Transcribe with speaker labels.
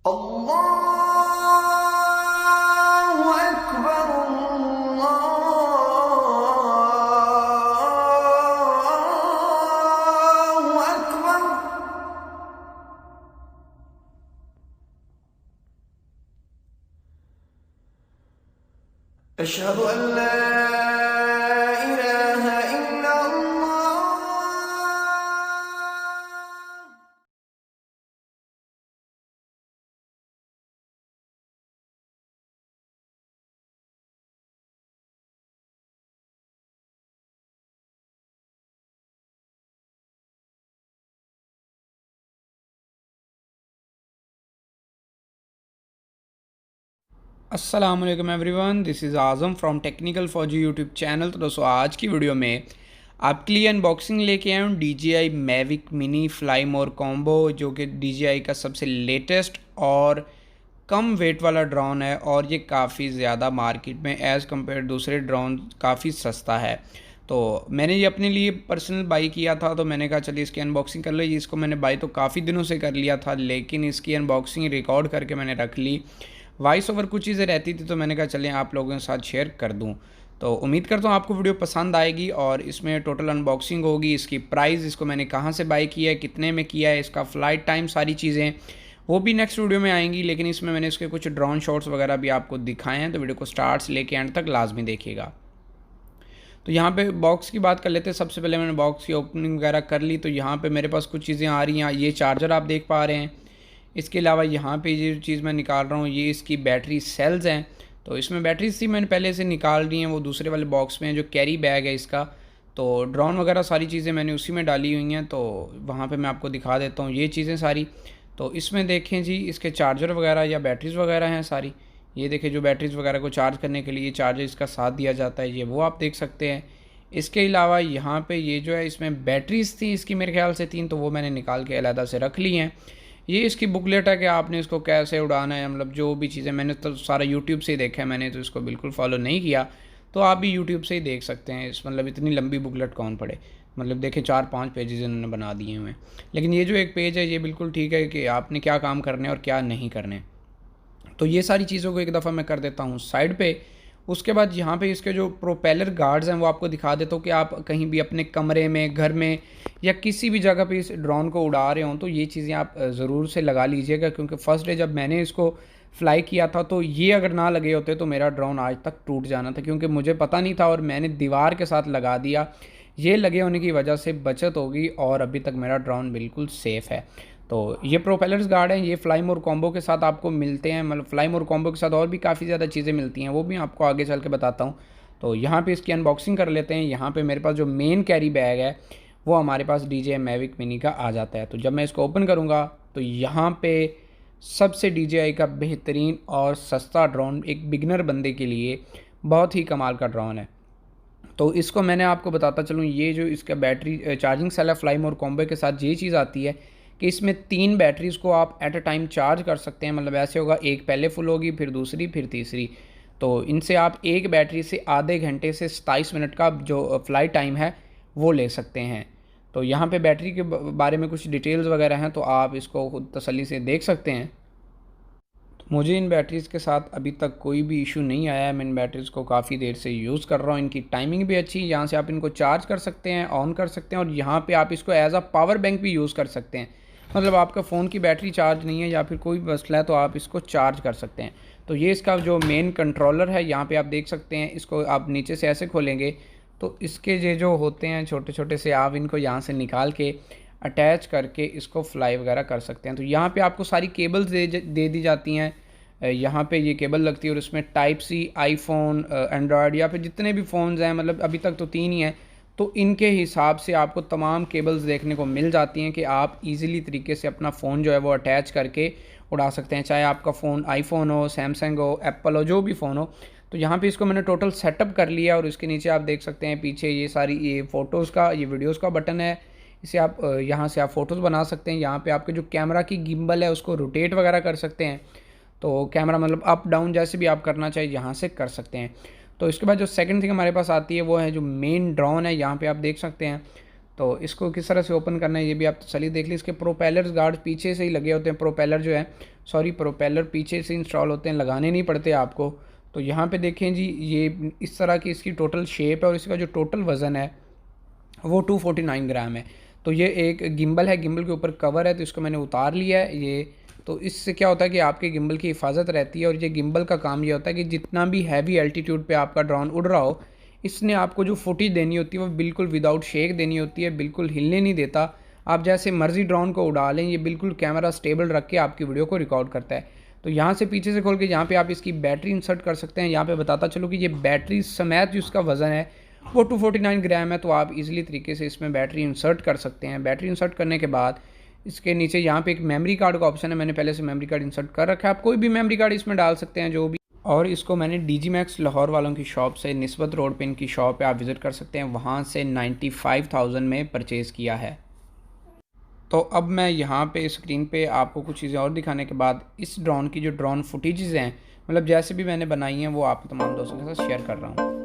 Speaker 1: अल्लाहु अकबर अल्लाहु अकबर। अशहदु अन ला इलाहा इल्लल्लाह।
Speaker 2: अस्सलामुअलैकुम everyone, this is Azam from technical फौजी यूट्यूब चैनल। तो दोस्तों, आज की वीडियो में आपके लिए अनबॉक्सिंग लेके आया हूँ DJI मैविक मिनी फ्लाई मोर कॉम्बो, जो कि DJI का सबसे लेटेस्ट और कम वेट वाला ड्रोन है। और ये काफ़ी ज़्यादा मार्केट में एज़ कम्पेयर दूसरे ड्रोन काफ़ी सस्ता है। तो मैंने ये अपने लिए पर्सनल बाई किया था, तो मैंने कहा चलिए इसकी अनबॉक्सिंग कर लो। इसको मैंने बाई तो काफ़ी दिनों से कर लिया था, लेकिन इसकी अनबॉक्सिंग रिकॉर्ड करके मैंने रख ली। वॉइस ओवर कुछ चीज़ें रहती थी, तो मैंने कहा चलिए आप लोगों के साथ शेयर कर दूं। तो उम्मीद करता हूँ आपको वीडियो पसंद आएगी और इसमें टोटल अनबॉक्सिंग होगी, इसकी प्राइस, इसको मैंने कहाँ से बाई किया है, कितने में किया है, इसका फ़्लाइट टाइम, सारी चीज़ें वो भी नेक्स्ट वीडियो में आएंगी। लेकिन इसमें मैंने इसके कुछ ड्रोन शॉट्स वगैरह भी आपको दिखाए हैं, तो वीडियो को स्टार्ट से लेके एंड तक लाजमी देखिएगा। तो यहाँ पे बॉक्स की बात कर लेते हैं। सबसे पहले मैंने बॉक्स की ओपनिंग वगैरह कर ली। तो यहाँ पे मेरे पास कुछ चीज़ें आ रही हैं। ये चार्जर आप देख पा रहे हैं। इसके अलावा यहाँ पे ये चीज़ मैं निकाल रहा हूँ, ये इसकी बैटरी सेल्स हैं। तो इसमें बैटरीज थी, मैंने पहले से निकाल दी हैं, वो दूसरे वाले बॉक्स में जो कैरी बैग है इसका। तो ड्रोन वगैरह सारी चीज़ें मैंने उसी में डाली हुई हैं, तो वहाँ पे मैं आपको दिखा देता हूँ ये चीज़ें सारी। तो इसमें देखें जी, इसके चार्जर वगैरह या बैटरीज़ वगैरह हैं सारी। ये देखें, जो बैटरीज़ वगैरह को चार्ज करने के लिए चार्जर इसका साथ दिया जाता है, ये वो आप देख सकते हैं। इसके अलावा यहाँ पे ये जो है, इसमें बैटरीज़ थी इसकी मेरे ख्याल से 3, तो वो मैंने निकाल के अलहदा से रख ली हैं। ये इसकी बुकलेट है कि आपने इसको कैसे उड़ाना है, मतलब जो भी चीज़ें, मैंने तो सारा यूट्यूब से ही देखा है, मैंने तो इसको बिल्कुल फॉलो नहीं किया। तो आप भी यूट्यूब से ही देख सकते हैं। इस मतलब इतनी लंबी बुकलेट कौन पढ़े, मतलब देखें 4-5 पेजेस इन्होंने बना दिए हुए हैं। लेकिन ये जो एक पेज है, ये बिल्कुल ठीक है कि आपने क्या काम करने और क्या नहीं करने। तो ये सारी चीज़ों को एक दफ़ा मैं कर देता हूँ साइड पे। उसके बाद यहाँ पे इसके जो प्रोपेलर गार्ड्स हैं वो आपको दिखा देता हूँ कि आप कहीं भी अपने कमरे में, घर में या किसी भी जगह पे इस ड्रोन को उड़ा रहे हों, तो ये चीज़ें आप ज़रूर से लगा लीजिएगा। क्योंकि फ़र्स्ट डे जब मैंने इसको फ्लाई किया था, तो ये अगर ना लगे होते तो मेरा ड्रोन आज तक टूट जाना था, क्योंकि मुझे पता नहीं था और मैंने दीवार के साथ लगा दिया। ये लगे होने की वजह से बचत होगी और अभी तक मेरा ड्रोन बिल्कुल सेफ़ है। तो ये प्रोपेलर्स गार्ड हैं, ये फ्लाई मोर कॉम्बो के साथ आपको मिलते हैं। मतलब फ्लाई मोर कॉम्बो के साथ और भी काफ़ी ज़्यादा चीज़ें मिलती हैं, वो भी आपको आगे चल के बताता हूँ। तो यहाँ पे इसकी अनबॉक्सिंग कर लेते हैं। यहाँ पे मेरे पास जो मेन कैरी बैग है वो हमारे पास DJI मैविक मिनी का आ जाता है। तो जब मैं इसको ओपन करूँगा, तो यहाँ पे सबसे DJI का बेहतरीन और सस्ता ड्रोन, एक बिगनर बंदे के लिए बहुत ही कमाल का ड्रोन है। तो इसको मैंने आपको बताता चलूँ, ये जो इसका बैटरी चार्जिंग सेल है फ्लाई मोर कॉम्बो के साथ, ये चीज़ आती है कि इसमें 3 बैटरीज़ को आप एट अ टाइम चार्ज कर सकते हैं। मतलब ऐसे होगा, एक पहले फुल होगी, फिर दूसरी, फिर तीसरी। तो इनसे आप एक बैटरी से आधे घंटे से 27 मिनट का जो फ्लाइट टाइम है वो ले सकते हैं। तो यहाँ पे बैटरी के बारे में कुछ डिटेल्स वगैरह हैं, तो आप इसको खुद तसल्ली से देख सकते हैं। मुझे इन बैटरीज़ के साथ अभी तक कोई भी इशू नहीं आया है। मैं इन बैटरीज़ को काफ़ी देर से यूज़ कर रहा हूँ। इनकी टाइमिंग भी अच्छी है, यहाँ से आप इनको चार्ज कर सकते हैं, ऑन कर सकते हैं, और यहाँ पे आप इसको एज अ पावर बैंक भी यूज़ कर सकते हैं। मतलब आपका फ़ोन की बैटरी चार्ज नहीं है या फिर कोई मसला है, तो आप इसको चार्ज कर सकते हैं। तो ये इसका जो मेन कंट्रोलर है, यहाँ पर आप देख सकते हैं। इसको आप नीचे से ऐसे खोलेंगे, तो इसके ये जो होते हैं छोटे छोटे से, आप इनको यहाँ से निकाल के अटैच करके इसको फ्लाई वगैरह कर सकते हैं। तो यहाँ पे आपको सारी केबल्स दे दी जाती हैं। यहाँ पे ये केबल लगती है और उसमें टाइप सी, आईफोन, एंड्रॉयड या फिर जितने भी फ़ोन्स हैं, मतलब अभी तक तो 3 ही हैं, तो इनके हिसाब से आपको तमाम केबल्स देखने को मिल जाती हैं कि आप इजीली तरीके से अपना फ़ोन जो है वो अटैच करके उड़ा सकते हैं। चाहे आपका फ़ोन आईफोन हो, सैमसंग हो, एप्पल हो, जो भी फ़ोन हो। तो यहाँ पे इसको मैंने टोटल सेटअप कर लिया और इसके नीचे आप देख सकते हैं पीछे ये सारी, ये फ़ोटोज़ का, ये वीडियोज़ का बटन है। इसे आप यहाँ से आप फ़ोटोज़ बना सकते हैं। यहाँ पे आपके जो कैमरा की गिम्बल है उसको रोटेट वगैरह कर सकते हैं। तो कैमरा मतलब अप डाउन जैसे भी आप करना चाहिए यहाँ से कर सकते हैं। तो इसके बाद जो सेकंड थिंग हमारे पास आती है वो है जो मेन ड्रोन है। यहाँ पे आप देख सकते हैं। तो इसको किस तरह से ओपन करना है ये भी आप तसल्ली देख लीजिए। इसके प्रोपेलर्स गार्ड पीछे से ही लगे होते हैं, प्रोपेलर पीछे से इंस्टॉल होते हैं, लगाने नहीं पड़ते आपको। तो यहाँ पे देखें जी, ये इस तरह की इसकी टोटल शेप है और इसका जो टोटल वज़न है वो 249 ग्राम है। तो ये एक गिम्बल है, गिम्बल के ऊपर कवर है, तो इसको मैंने उतार लिया है ये। तो इससे क्या होता है कि आपके गिम्बल की हिफाजत रहती है। और ये गिम्बल का काम ये होता है कि जितना भी हैवी एल्टीट्यूड पे आपका ड्रोन उड़ रहा हो, इसने आपको जो फुटेज देनी होती है वो बिल्कुल विदाउट शेक देनी होती है, बिल्कुल हिलने नहीं देता। आप जैसे मर्जी ड्रोन को उड़ा लें, ये बिल्कुल कैमरा स्टेबल रख के आपकी वीडियो को रिकॉर्ड करता है। तो यहाँ से पीछे से खोल के यहाँ पे आप इसकी बैटरी इंसर्ट कर सकते हैं। यहाँ पे बताता चलो कि ये बैटरी समेत जो इसका वज़न है वो 249 ग्राम है। तो आप इजीली तरीके से इसमें बैटरी इंसर्ट कर सकते हैं। बैटरी इंसर्ट करने के बाद इसके नीचे यहाँ पे एक मेमोरी कार्ड का ऑप्शन है, मैंने पहले से मेमोरी कार्ड इंसर्ट कर रखा है। आप कोई भी मेमोरी कार्ड इसमें डाल सकते हैं जो भी। और इसको मैंने DG Max लाहौर वालों की शॉप से, निस्बत रोड पे इनकी शॉप है, आप विज़िट कर सकते हैं, वहाँ से 95,000 में परचेज़ किया है। तो अब मैं यहाँ पे स्क्रीन पे आपको कुछ चीज़ें और दिखाने के बाद इस ड्रोन की जो ड्रोन फुटेजेस हैं, मतलब जैसे भी मैंने बनाई हैं, वो आप तमाम दोस्तों के साथ शेयर कर रहा हूँ।